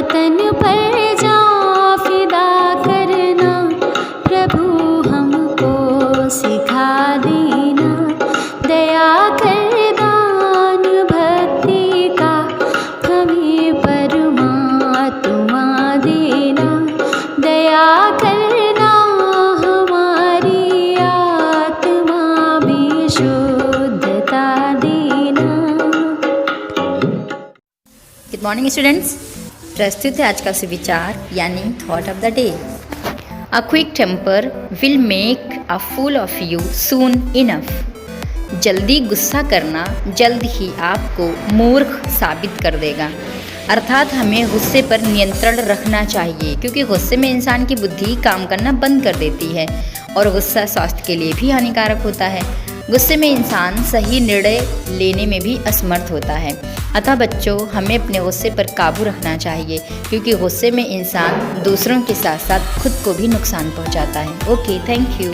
वतन पर जा फिदा करना, प्रभु हमको सिखा देना। दया कर दान भक्ति का हमें परमात्मा देना। दया करना हमारी आत्मा में शुद्धता देना। Good morning students. प्रस्तुत है आज का सुविचार यानी thought of the day. A quick temper will make a fool of you soon enough. जल्दी गुस्सा करना जल्द ही आपको मूर्ख साबित कर देगा। अर्थात हमें गुस्से पर नियंत्रण रखना चाहिए, क्योंकि गुस्से में इंसान की बुद्धि काम करना बंद कर देती है और गुस्सा स्वास्थ्य के लिए भी हानिकारक होता है। गुस्से में इंसान सही निर्णय लेने में भी असमर्थ होता है। अतः बच्चों, हमें अपने गुस्से पर काबू रखना चाहिए, क्योंकि गुस्से में इंसान दूसरों के साथ साथ खुद को भी नुकसान पहुंचाता है। Okay, thank you.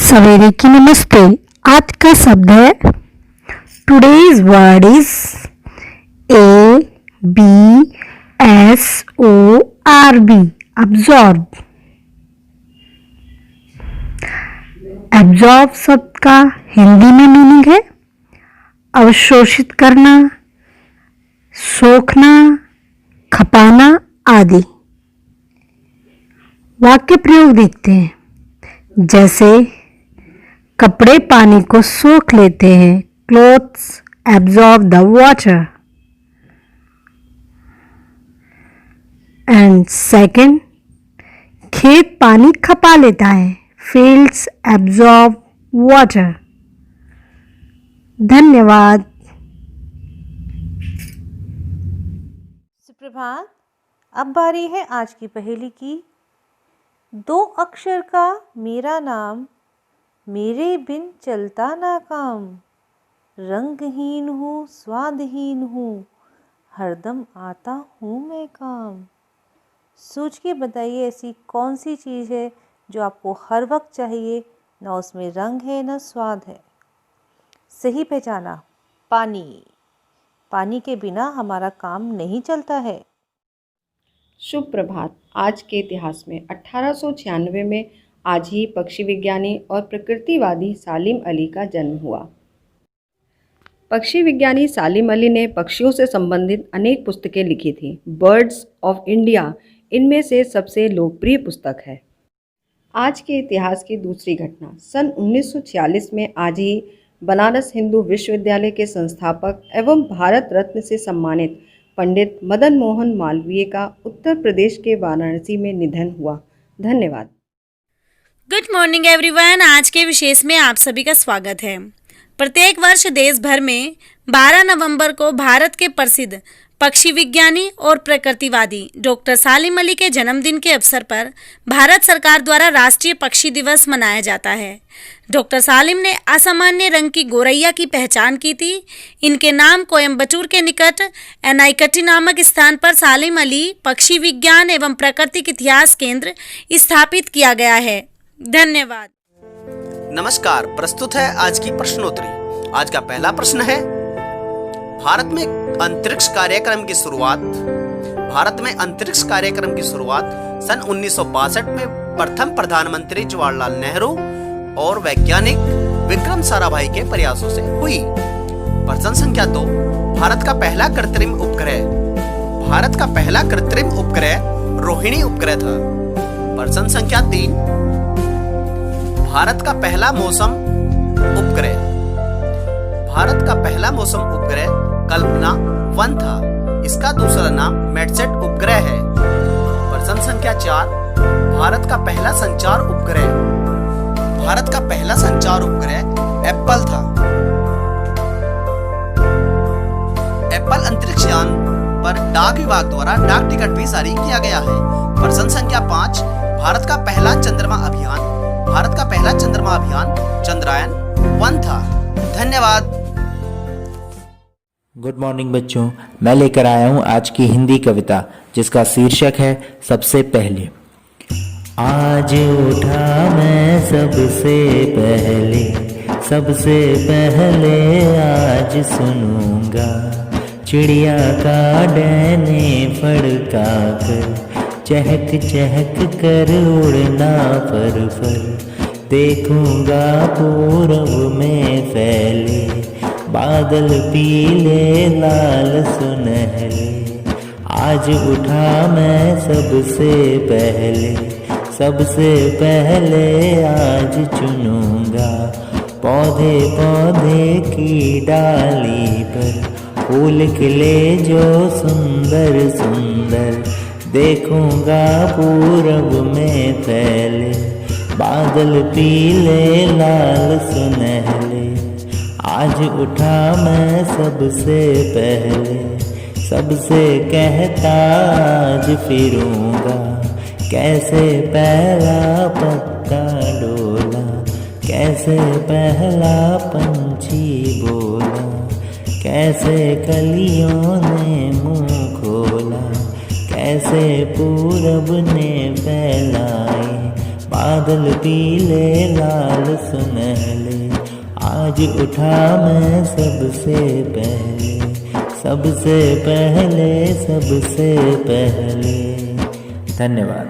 सवेरे की नमस्ते। आज का शब्द है today's word is ABSORB, absorb. Absorb शब्द का हिंदी में मीनिंग है अवशोषित करना, सोखना, खपाना आदि। वाक्य प्रयोग देखते हैं। जैसे कपड़े पानी को सोख लेते हैं, clothes absorb the water. And second, खेत पानी खपा लेता है, फील्ड्स एब्जॉर्ब वाटर। धन्यवाद। सुप्रभात। अब बारी है आज की पहेली की। 2 अक्षर का मेरा नाम, मेरे बिन चलता ना काम। रंगहीन हूँ स्वादहीन हूँ, हरदम आता हूँ मैं काम। सोच के बताइए ऐसी कौन सी चीज़ है जो आपको हर वक्त चाहिए, ना उसमें रंग है ना स्वाद है। सही पहचाना, पानी। पानी के बिना हमारा काम नहीं चलता है। शुभ प्रभात। आज के इतिहास में 1896 में आज ही पक्षी विज्ञानी और प्रकृतिवादी सालिम अली का जन्म हुआ। पक्षी विज्ञानी सालिम अली ने पक्षियों से संबंधित अनेक पुस्तकें लिखी थी। बर्ड्स ऑफ इंडिया इनमें से सबसे लोकप्रिय पुस्तक है। आज के इतिहास की दूसरी घटना, सन 1946 में आज ही बनारस हिंदू विश्वविद्यालय के संस्थापक एवं भारत रत्न से सम्मानित पंडित मदन मोहन मालवीय का उत्तर प्रदेश के वाराणसी में निधन हुआ। धन्यवाद। Good morning everyone. आज के विशेष में आप सभी का स्वागत है। प्रत्येक वर्ष देश भर में 12 नवंबर को भारत के प्रसिद्ध पक्षी विज्ञानी और प्रकृतिवादी डॉक्टर सालिम अली के जन्मदिन के अवसर पर भारत सरकार द्वारा राष्ट्रीय पक्षी दिवस मनाया जाता है। डॉक्टर सालिम ने असामान्य रंग की गोरैया की पहचान की थी। इनके नाम कोयम्बटूर के निकट एनाइकटी नामक स्थान पर सालिम अली पक्षी विज्ञान एवं प्राकृतिक इतिहास केंद्र स्थापित किया गया है। धन्यवाद। नमस्कार। प्रस्तुत है आज की प्रश्नोत्तरी। आज का पहला प्रश्न है, भारत में अंतरिक्ष कार्यक्रम की शुरुआत सन 1962 में प्रथम प्रधानमंत्री जवाहरलाल नेहरू और वैज्ञानिक विक्रम साराभाई के प्रयासों से हुई। प्रश्न संख्या 2, भारत का पहला कृत्रिम उपग्रह रोहिणी उपग्रह था। प्रश्न संख्या 3, भारत का पहला मौसम उपग्रह कल्पना 1 था। इसका दूसरा नाम मेडसेट उपग्रह है। प्रश्न संख्या 4, भारत का पहला संचार उपग्रह एप्पल था। एप्पल अंतरिक्ष यान पर डाक विभाग द्वारा डाक टिकट भी जारी किया गया है। प्रश्न संख्या 5, भारत का पहला चंद्रमा अभियान चंद्रयान 1 था। धन्यवाद। गुड मॉर्निंग बच्चों, मैं लेकर आया हूँ आज की हिंदी कविता जिसका शीर्षक है सबसे पहले। आज उठा मैं सबसे पहले आज सुनूंगा चिड़िया का डैने फड़का कर चहक चहक कर उड़ना फर फर। देखूंगा पूरब में फैले बादल पीले लाल सुनहले। आज उठा मैं सबसे पहले आज चुनूंगा पौधे पौधे की डाली पर फूल खिले जो सुंदर सुंदर। देखूंगा पूरब में फैले बादल पीले लाल सुनहले। आज उठा मैं सबसे कहता आज फिरूंगा कैसे पहला पत्ता डोला, कैसे पहला पंछी बोला, कैसे कलियों ने मुंह खोला, कैसे पूरब ने फैलाए बादल पीले लाल सुनहले। आज उठा मैं सबसे पहले। धन्यवाद।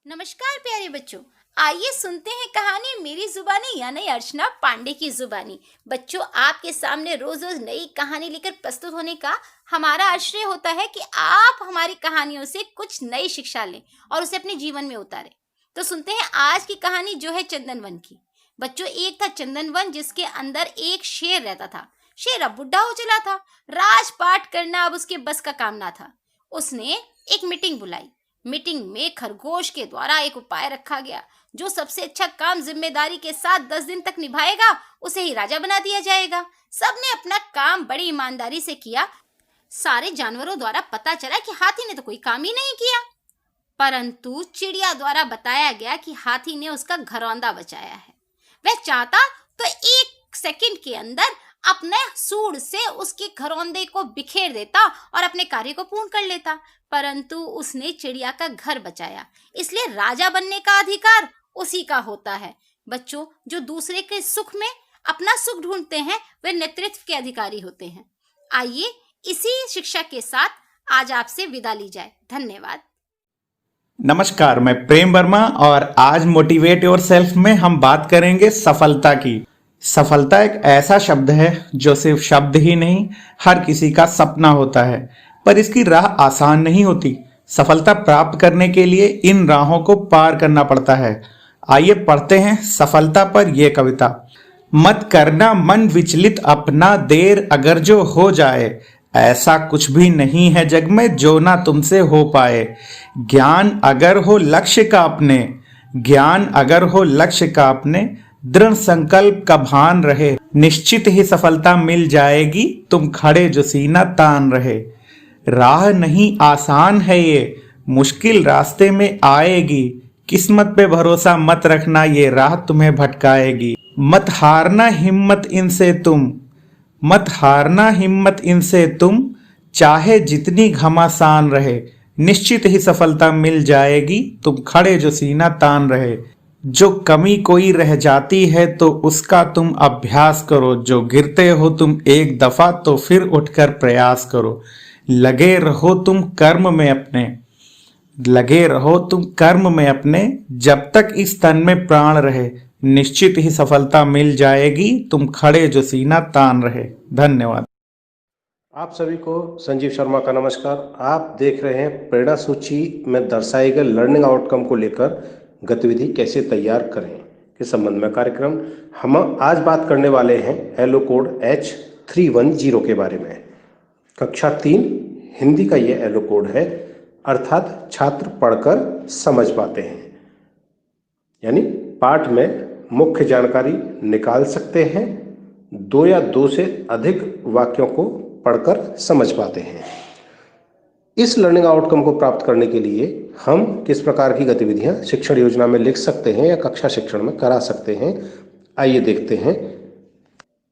नमस्कार प्यारे बच्चों, आइए सुनते हैं कहानी मेरी जुबानी यानी अर्चना पांडे की जुबानी। बच्चों, आपके सामने रोज रोज नई कहानी लेकर प्रस्तुत होने का हमारा आश्रय होता है कि आप हमारी कहानियों से कुछ नई शिक्षा लें और उसे अपने जीवन में उतारें। तो सुनते हैं आज की कहानी जो है चंदनवन की। बच्चों, एक था चंदनवन जिसके अंदर एक शेर रहता था। शेर अब बुढ़ा हो चला था, राजपाट करना अब उसके बस का काम ना था। उसने एक मीटिंग बुलाई। मीटिंग में खरगोश के द्वारा एक उपाय रखा गया। जो सबसे अच्छा काम जिम्मेदारी के साथ 10 दिन तक निभाएगा उसे ही राजा बना दिया जाएगा। सबने अपना काम बड़ी ईमानदारी से किया। सारे जानवरों द्वारा पता चला कि हाथी ने तो कोई काम ही नहीं किया, परंतु चिड़िया द्वारा बताया गया कि हाथी ने उसका घरौंदा बचाया है। वह चाहता तो 1 सेकंड के अंदर अपने सूंड से उसके घरौंदे को बिखेर देता और अपने कार्य को पूर्ण कर लेता, परंतु उसने चिड़िया का घर बचाया। इसलिए राजा बनने का अधिकार उसी का होता है। बच्चों, जो दूसरे के सुख में अपना सुख ढूंढते हैं वे नेतृत्व के अधिकारी होते हैं। आइए इसी शिक्षा के साथ आज आपसे विदा ली जाए। धन्यवाद। नमस्कार, मैं प्रेम वर्मा और आज मोटिवेट योरसेल्फ में हम बात करेंगे सफलता की। सफलता एक ऐसा शब्द है जो सिर्फ शब्द ही नहीं, हर किसी का सपना होता है, पर इसकी राह आसान नहीं होती। सफलता प्राप्त करने के लिए इन राहों को पार करना पड़ता है। आइए पढ़ते हैं सफलता पर यह कविता। मत करना मन विचलित अपना, देर अगर जो हो जाए, ऐसा कुछ भी नहीं है जग में जो ना तुमसे हो पाए। ज्ञान अगर हो लक्ष्य का अपने, दृढ़ संकल्प का भान रहे, निश्चित ही सफलता मिल जाएगी, तुम खड़े जो सीना तान रहे। राह नहीं आसान है ये, मुश्किल रास्ते में आएगी, किस्मत पे भरोसा मत रखना, ये राह तुम्हें भटकाएगी। मत हारना हिम्मत इनसे तुम, चाहे जितनी घमासान रहे, निश्चित ही सफलता मिल जाएगी, तुम खड़े जो सीना तान रहे। जो कमी कोई रह जाती है तो उसका तुम अभ्यास करो, जो गिरते हो तुम एक दफा तो फिर उठकर प्रयास करो। लगे रहो तुम कर्म में अपने, जब तक इस तन में प्राण रहे, निश्चित ही सफलता मिल जाएगी, तुम खड़े जो सीना तान रहे। धन्यवाद। आप सभी को संजीव शर्मा का नमस्कार। आप देख रहे हैं प्रेरणा सूची में दर्शाए गए लर्निंग आउटकम को लेकर गतिविधि कैसे तैयार करें के संबंध में कार्यक्रम। हम आज बात करने वाले हैं एलो कोड H310 के बारे में। कक्षा 3 हिंदी का ये एलो कोड है, अर्थात छात्र पढ़कर समझ पाते हैं, यानी पाठ में मुख्य जानकारी निकाल सकते हैं, 2 या 2 से अधिक वाक्यों को पढ़कर समझ पाते हैं। इस लर्निंग आउटकम को प्राप्त करने के लिए हम किस प्रकार की गतिविधियां शिक्षण योजना में लिख सकते हैं या कक्षा शिक्षण में करा सकते हैं, आइए देखते हैं।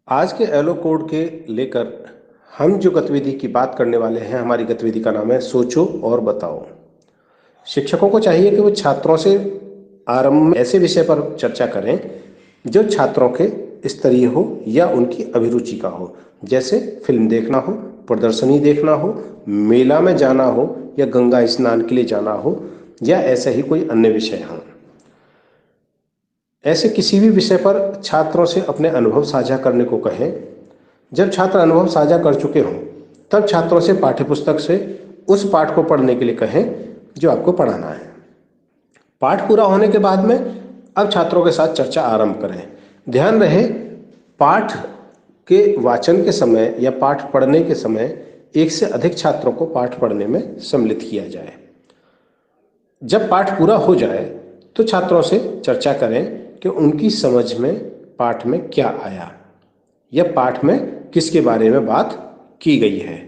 आज के एलो कोड के लेकर हम जो गतिविधि की बात करने वाले हैं, हमारी गतिविधि का नाम है सोचो और बताओ। शिक्षकों को चाहिए कि वो छात्रों से आरंभ में ऐसे विषय पर चर्चा करें जो छात्रों के स्तरीय हो या उनकी अभिरुचि का हो, जैसे फिल्म देखना हो, प्रदर्शनी देखना हो, मेला में जाना हो या गंगा स्नान के लिए जाना हो या ऐसा ही कोई अन्य विषय हो। ऐसे किसी भी विषय पर छात्रों से अपने अनुभव साझा करने को कहें। जब छात्र अनुभव साझा कर चुके हों तब छात्रों से पाठ्यपुस्तक से उस पाठ को पढ़ने के लिए कहें जो आपको पढ़ाना है। पाठ पूरा होने के बाद में अब छात्रों के साथ चर्चा आरंभ करें। ध्यान रहे, पाठ के वाचन के समय या पाठ पढ़ने के समय एक से अधिक छात्रों को पाठ पढ़ने में सम्मिलित किया जाए। जब पाठ पूरा हो जाए तो छात्रों से चर्चा करें कि उनकी समझ में पाठ में क्या आया या पाठ में किसके बारे में बात की गई है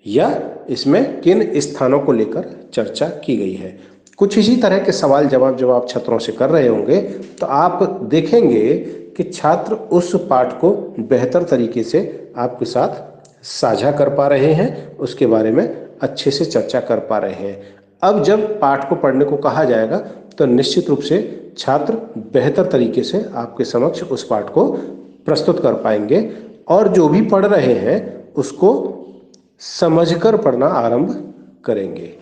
या इसमें किन स्थानों को लेकर चर्चा की गई है। कुछ इसी तरह के सवाल जवाब जब आप छात्रों से कर रहे होंगे तो आप देखेंगे कि छात्र उस पाठ को बेहतर तरीके से आपके साथ साझा कर पा रहे हैं, उसके बारे में अच्छे से चर्चा कर पा रहे हैं। अब जब पाठ को पढ़ने को कहा जाएगा तो निश्चित रूप से छात्र बेहतर तरीके से आपके समक्ष उस पाठ को प्रस्तुत कर पाएंगे और जो भी पढ़ रहे हैं उसको समझकर पढ़ना आरंभ करेंगे।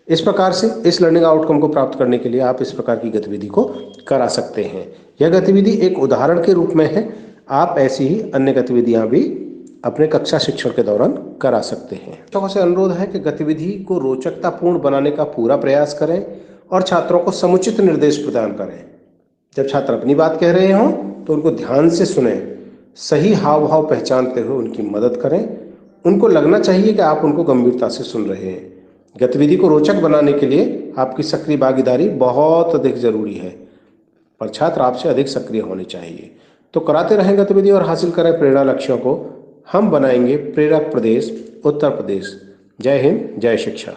इस प्रकार से इस लर्निंग आउटकम को प्राप्त करने के लिए आप इस प्रकार की गतिविधि को करा सकते हैं। यह गतिविधि एक उदाहरण के रूप में है, आप ऐसी ही अन्य गतिविधियां भी अपने कक्षा शिक्षण के दौरान करा सकते हैं। शिक्षकों से अनुरोध है कि गतिविधि को रोचकतापूर्ण बनाने का पूरा प्रयास करें और छात्रों को समुचित निर्देश प्रदान करें। जब छात्र अपनी बात कह रहे हों तो उनको ध्यान से सुनें, सही हाव भाव पहचानते हुए उनकी मदद करें। उनको लगना चाहिए कि आप उनको गंभीरता से सुन रहे हैं। गतिविधि को रोचक बनाने के लिए आपकी सक्रिय भागीदारी बहुत अधिक जरूरी है, पर छात्र आपसे अधिक सक्रिय होने चाहिए। तो कराते रहें गतिविधि और हासिल करें प्रेरणा लक्ष्यों को। हम बनाएंगे प्रेरक प्रदेश उत्तर प्रदेश। जय हिंद, जय शिक्षा।